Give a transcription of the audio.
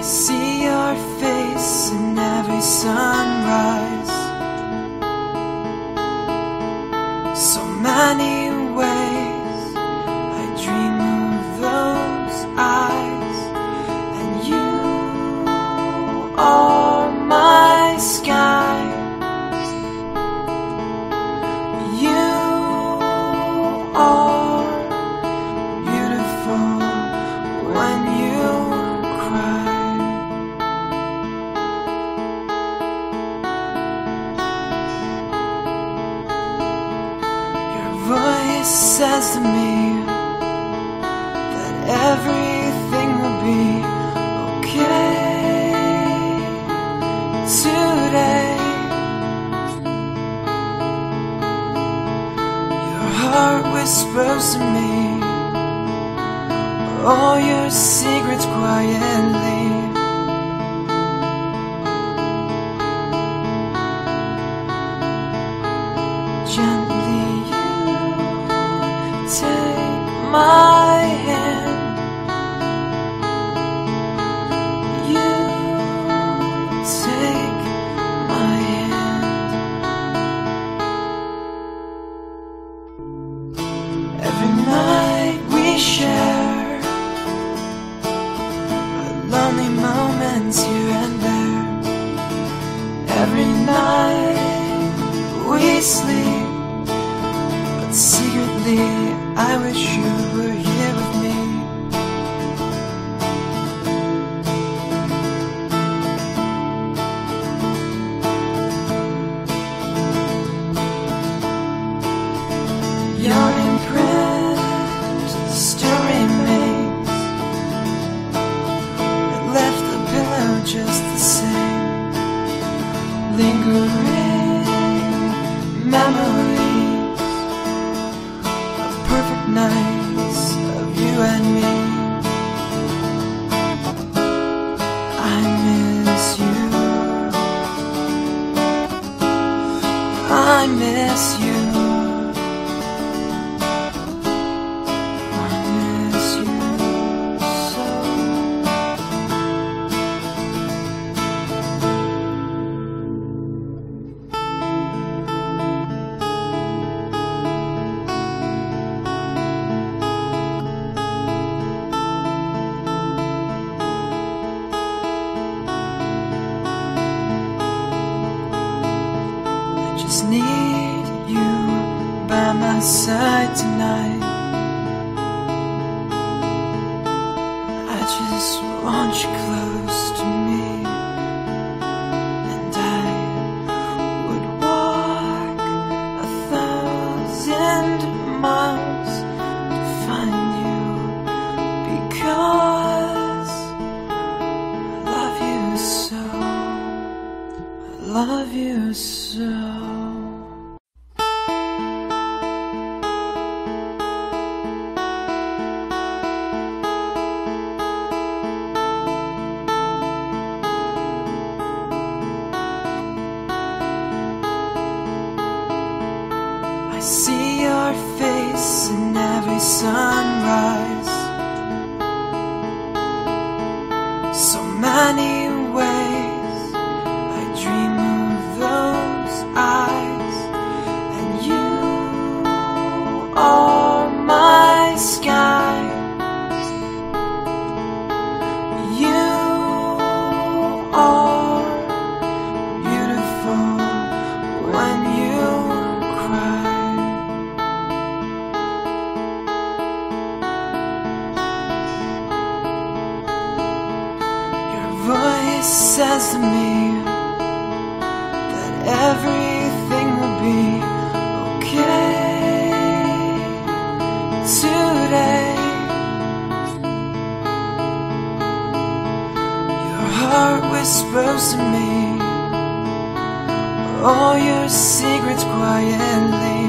I see your face in every sunrise. So many ways I dream of those eyes, and you are my sky. You are beautiful when you cry. Your voice says to me that everything will be okay today. Your heart whispers to me all your secrets quietly. Gently you take my hand. You take my hand. Every night we share lonely moments here and there. Every night we sleep, but secretly I wish you were here with me. Your imprint still remains. It left the pillow just the same. Lingering memories of perfect nights of you and me. I miss you. I miss you. I miss you so. Just need you by my side tonight. I just want you close to me, and I would walk 1,000 miles to find you, because I love you so. I love you so. I see your face in every sunrise. So many ways I dream of those eyes, and you are my sky. You are beautiful when you cry. Voice says to me that everything will be okay today. Your heart whispers to me all your secrets quietly.